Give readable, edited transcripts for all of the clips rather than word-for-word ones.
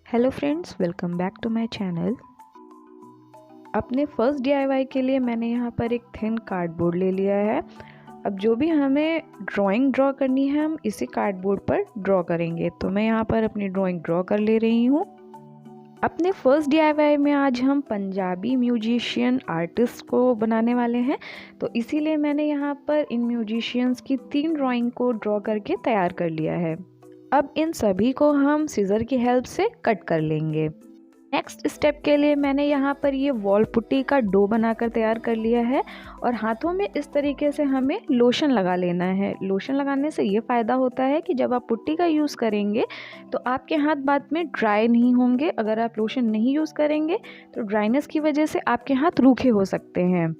Hello friends, welcome back to my channel. अपने first DIY के लिए मैंने यहाँ पर एक थिन कार्डबोर्ड ले लिया है। अब जो भी हमें ड्राइंग ड्रॉ करनी है हम इसी कार्डबोर्ड पर ड्रॉ करेंगे। तो मैं यहाँ पर अपनी ड्राइंग ड्रॉ कर ले रही हूँ। अपने फर्स्ट डीआईवाई में आज हम पंजाबी म्यूजिशियन आर्टिस्ट को बनाने वाले हैं, तो इसीलिए मैंने यहाँ पर इन म्यूजिशियंस की 3 ड्राइंग को ड्रॉ करके तैयार कर लिया है। अब इन सभी को हम सीजर की हेल्प से कट कर लेंगे। नेक्स्ट स्टेप के लिए मैंने यहाँ पर ये वॉल पुट्टी का डो बनाकर तैयार कर लिया है और हाथों में इस तरीके से हमें लोशन लगा लेना है। लोशन लगाने से ये फ़ायदा होता है कि जब आप पुट्टी का यूज़ करेंगे तो आपके हाथ बाद में ड्राई नहीं होंगे। अगर आप लोशन नहीं यूज़ करेंगे तो ड्राइनेस की वजह से आपके हाथ रूखे हो सकते हैं।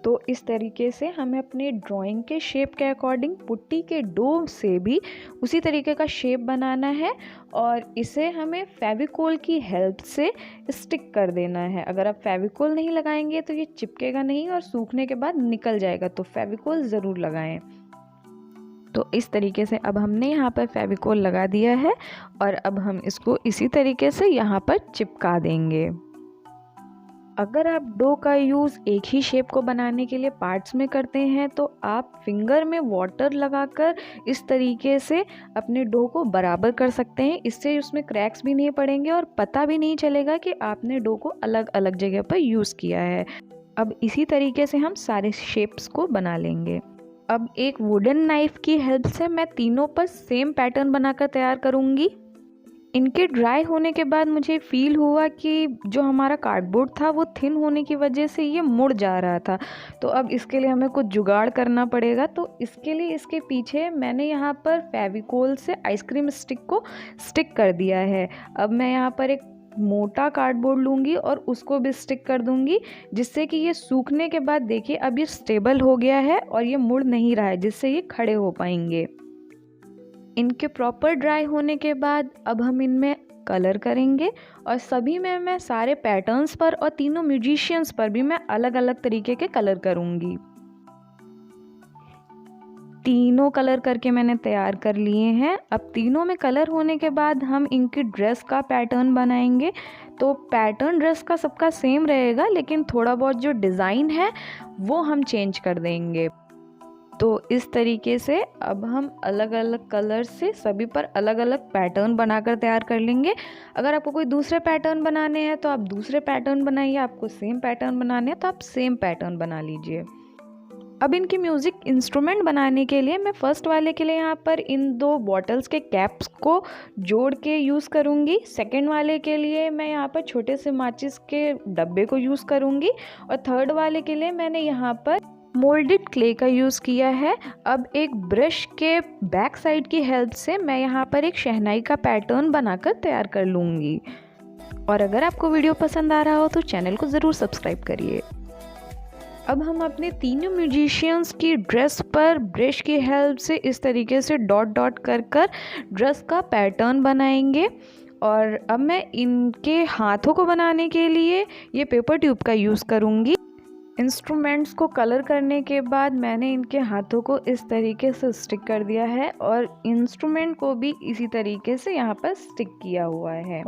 तो इस तरीके से हमें अपने ड्राइंग के शेप के अकॉर्डिंग पुट्टी के डो से भी उसी तरीके का शेप बनाना है और इसे हमें फेविकोल की हेल्प से स्टिक कर देना है। अगर आप फेविकोल नहीं लगाएंगे तो ये चिपकेगा नहीं और सूखने के बाद निकल जाएगा, तो फेविकोल ज़रूर लगाएं। तो इस तरीके से अब हमने यहाँ पर फेविकोल लगा दिया है और अब हम इसको इसी तरीके से यहाँ पर चिपका देंगे। अगर आप डो का यूज़ एक ही शेप को बनाने के लिए पार्ट्स में करते हैं तो आप फिंगर में वाटर लगाकर इस तरीके से अपने डो को बराबर कर सकते हैं। इससे उसमें क्रैक्स भी नहीं पड़ेंगे और पता भी नहीं चलेगा कि आपने डो को अलग अलग जगह पर यूज़ किया है। अब इसी तरीके से हम सारे शेप्स को बना लेंगे। अब एक वुडन नाइफ़ की हेल्प से मैं तीनों पर सेम पैटर्न बनाकर तैयार करूँगी। इनके ड्राई होने के बाद मुझे फ़ील हुआ कि जो हमारा कार्डबोर्ड था वो थिन होने की वजह से ये मुड़ जा रहा था, तो अब इसके लिए हमें कुछ जुगाड़ करना पड़ेगा। तो इसके लिए इसके पीछे मैंने यहाँ पर फेविकोल से आइसक्रीम स्टिक को स्टिक कर दिया है। अब मैं यहाँ पर एक मोटा कार्डबोर्ड लूँगी और उसको भी स्टिक कर दूँगी, जिससे कि ये सूखने के बाद देखिए अब ये स्टेबल हो गया है और ये मुड़ नहीं रहा है, जिससे ये खड़े हो पाएंगे। इनके प्रॉपर ड्राई होने के बाद अब हम इनमें कलर करेंगे और सभी में मैं सारे पैटर्न्स पर और तीनों म्यूजिशियंस पर भी मैं अलग अलग तरीके के कलर करूँगी। तीनों कलर करके मैंने तैयार कर लिए हैं। अब तीनों में कलर होने के बाद हम इनकी ड्रेस का पैटर्न बनाएंगे। तो पैटर्न ड्रेस का सबका सेम रहेगा, लेकिन थोड़ा बहुत जो डिज़ाइन है वो हम चेंज कर देंगे। तो इस तरीके से अब हम अलग अलग कलर से सभी पर अलग अलग पैटर्न बनाकर तैयार कर लेंगे। अगर आपको कोई दूसरे पैटर्न बनाने हैं तो आप दूसरे पैटर्न बनाइए, आपको सेम पैटर्न बनाने हैं तो आप सेम पैटर्न बना लीजिए। अब इनकी म्यूज़िक इंस्ट्रूमेंट बनाने के लिए मैं फ़र्स्ट वाले के लिए यहाँ पर इन 2 बॉटल्स के कैप्स को जोड़ के यूज़ करूँगी। सेकंड वाले के लिए मैं यहाँ पर छोटे से माचिस के डब्बे को यूज़ करूँगी और थर्ड वाले के लिए मैंने यहाँ पर मोल्डेड क्ले का यूज़ किया है। अब एक ब्रश के बैक साइड की हेल्प से मैं यहाँ पर एक शहनाई का पैटर्न बनाकर तैयार कर लूँगी। और अगर आपको वीडियो पसंद आ रहा हो तो चैनल को ज़रूर सब्सक्राइब करिए। अब हम अपने तीनों म्यूजिशियंस की ड्रेस पर ब्रश की हेल्प से इस तरीके से डॉट डॉट कर कर ड्रेस का पैटर्न बनाएंगे। और अब मैं इनके हाथों को बनाने के लिए ये पेपर ट्यूब का यूज़ करूँगी। इंस्ट्रूमेंट्स को कलर करने के बाद मैंने इनके हाथों को इस तरीके से स्टिक कर दिया है और इंस्ट्रूमेंट को भी इसी तरीके से यहाँ पर स्टिक किया हुआ है।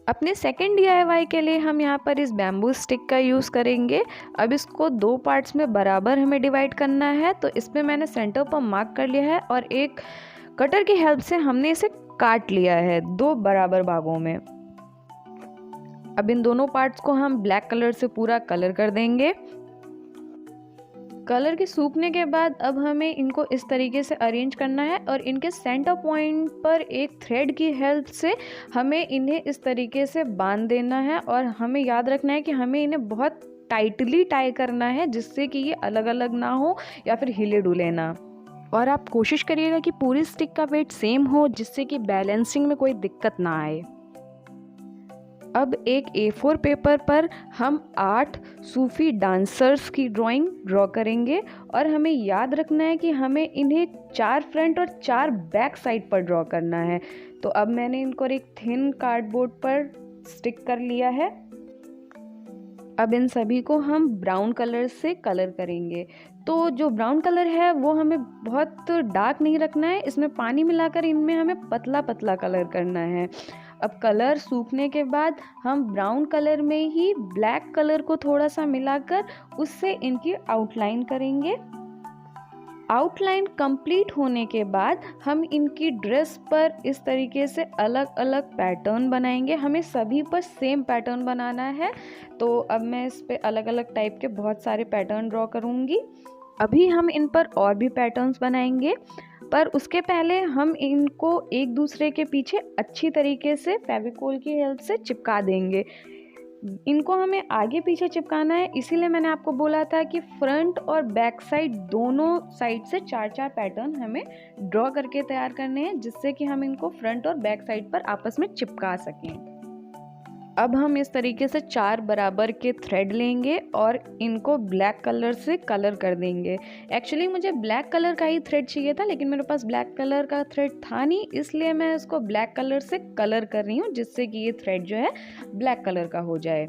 अपने सेकेंड DIY के लिए हम यहाँ पर इस बैम्बू स्टिक का यूज़ करेंगे। अब इसको 2 पार्ट्स में बराबर हमें डिवाइड करना है। तो इसमें मैंने सेंटर पर मार्क कर लिया है और एक कटर की हेल्प से हमने इसे काट लिया है 2 बराबर भागों में। अब इन दोनों पार्ट्स को हम ब्लैक कलर से पूरा कलर कर देंगे। कलर के सूखने के बाद अब हमें इनको इस तरीके से अरेंज करना है और इनके सेंटर पॉइंट पर एक थ्रेड की हेल्प से हमें इन्हें इस तरीके से बांध देना है। और हमें याद रखना है कि हमें इन्हें बहुत टाइटली टाई करना है, जिससे कि ये अलग अलग ना हो या फिर हिले डुले ना। और आप कोशिश करिएगा कि पूरी स्टिक का वेट सेम हो, जिससे कि बैलेंसिंग में कोई दिक्कत ना आए। अब एक A4 पेपर पर हम 8 सूफी डांसर्स की ड्राइंग ड्रॉ करेंगे और हमें याद रखना है कि हमें इन्हें 4 फ्रंट और 4 बैक साइड पर ड्रॉ करना है। तो अब मैंने इनको एक थिन कार्डबोर्ड पर स्टिक कर लिया है। अब इन सभी को हम ब्राउन कलर से कलर करेंगे। तो जो ब्राउन कलर है वो हमें बहुत डार्क नहीं रखना है, इसमें पानी मिलाकर इनमें हमें पतला पतला कलर करना है। अब कलर सूखने के बाद हम ब्राउन कलर में ही ब्लैक कलर को थोड़ा सा मिलाकर उससे इनकी आउटलाइन करेंगे। आउटलाइन कंप्लीट होने के बाद हम इनकी ड्रेस पर इस तरीके से अलग अलग पैटर्न बनाएंगे। हमें सभी पर सेम पैटर्न बनाना है। तो अब मैं इस पे अलग अलग टाइप के बहुत सारे पैटर्न ड्रॉ करूँगी। अभी हम इन पर और भी पैटर्न्स बनाएंगे, पर उसके पहले हम इनको एक दूसरे के पीछे अच्छी तरीके से फेविकोल की हेल्प से चिपका देंगे। इनको हमें आगे पीछे चिपकाना है, इसीलिए मैंने आपको बोला था कि फ्रंट और बैक साइड दोनों साइड से 4-4 पैटर्न हमें ड्रॉ करके तैयार करने हैं, जिससे कि हम इनको फ्रंट और बैक साइड पर आपस में चिपका सकें। अब हम इस तरीके से 4 बराबर के थ्रेड लेंगे और इनको ब्लैक कलर से कलर कर देंगे। एक्चुअली मुझे ब्लैक कलर का ही थ्रेड चाहिए था, लेकिन मेरे पास ब्लैक कलर का थ्रेड था नहीं, इसलिए मैं इसको ब्लैक कलर से कलर कर रही हूँ, जिससे कि ये थ्रेड जो है ब्लैक कलर का हो जाए।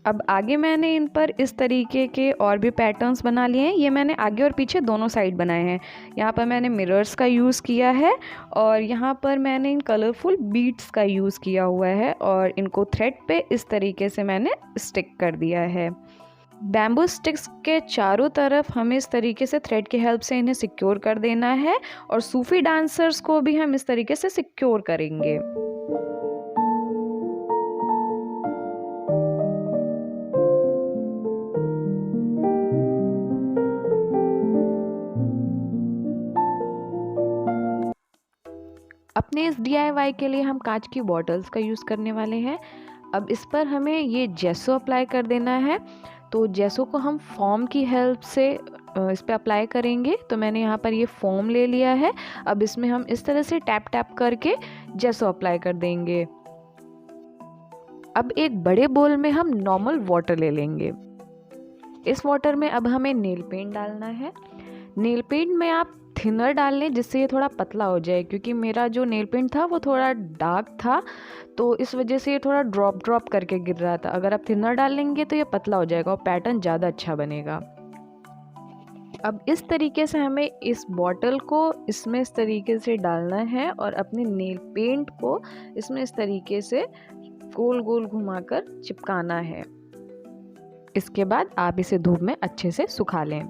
अब आगे मैंने इन पर इस तरीके के और भी पैटर्न्स बना लिए हैं। ये मैंने आगे और पीछे दोनों साइड बनाए हैं। यहाँ पर मैंने मिरर्स का यूज़ किया है और यहाँ पर मैंने इन कलरफुल बीड्स का यूज़ किया हुआ है और इनको थ्रेड पे इस तरीके से मैंने स्टिक कर दिया है। बैम्बू स्टिक्स के चारों तरफ हमें इस तरीके से थ्रेड की हेल्प से इन्हें सिक्योर कर देना है और सूफी डांसर्स को भी हम इस तरीके से सिक्योर करेंगे। अपने इस DIY के लिए हम कांच की बॉटल्स का यूज़ करने वाले हैं। अब इस पर हमें ये जेसो अप्लाई कर देना है। तो जेसो को हम फोम की हेल्प से इस पर अप्लाई करेंगे। तो मैंने यहाँ पर ये फोम ले लिया है। अब इसमें हम इस तरह से टैप टैप करके जेसो अप्लाई कर देंगे। अब एक बड़े बोल में हम नॉर्मल वाटर ले लेंगे। इस वाटर में अब हमें नेल पेंट डालना है। नेल पेंट में आप थिनर डाल लें, जिससे ये थोड़ा पतला हो जाए, क्योंकि मेरा जो नेल पेंट था वो थोड़ा डार्क था, तो इस वजह से ये थोड़ा ड्रॉप करके गिर रहा था। अगर आप थिनर डाल लेंगे तो ये पतला हो जाएगा और पैटर्न ज़्यादा अच्छा बनेगा। अब इस तरीके से हमें इस बॉटल को इसमें इस तरीके से डालना है और अपने नेल पेंट को इसमें इस तरीके से गोल गोल घुमाकर चिपकाना है। इसके बाद आप इसे धूप में अच्छे से सुखा लें।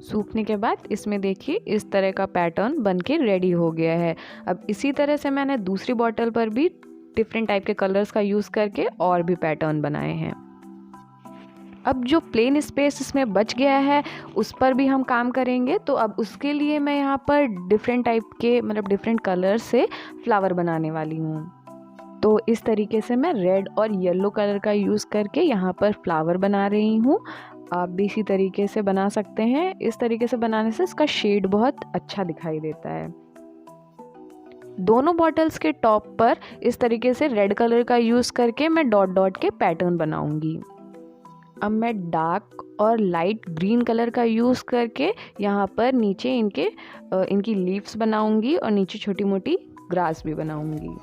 सूखने के बाद इसमें देखिए इस तरह का पैटर्न बनके रेडी हो गया है। अब इसी तरह से मैंने दूसरी बॉटल पर भी डिफरेंट टाइप के कलर्स का यूज़ करके और भी पैटर्न बनाए हैं। अब जो प्लेन स्पेस इसमें बच गया है उस पर भी हम काम करेंगे। तो अब उसके लिए मैं यहाँ पर डिफरेंट टाइप के डिफरेंट कलर से फ्लावर बनाने वाली हूँ। तो इस तरीके से मैं रेड और येलो कलर का यूज़ करके यहाँ पर फ्लावर बना रही हूँ। आप भी इसी तरीके से बना सकते हैं। इस तरीके से बनाने से इसका शेड बहुत अच्छा दिखाई देता है। दोनों बॉटल्स के टॉप पर इस तरीके से रेड कलर का यूज़ करके मैं डॉट डॉट के पैटर्न बनाऊंगी। अब मैं डार्क और लाइट ग्रीन कलर का यूज़ करके यहाँ पर नीचे इनकी लीव्स बनाऊंगी और नीचे छोटी मोटी ग्रास भी बनाऊंगी।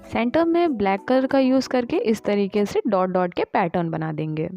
सेंटर में ब्लैक कलर का यूज़ करके इस तरीके से डॉट डॉट के पैटर्न बना देंगे।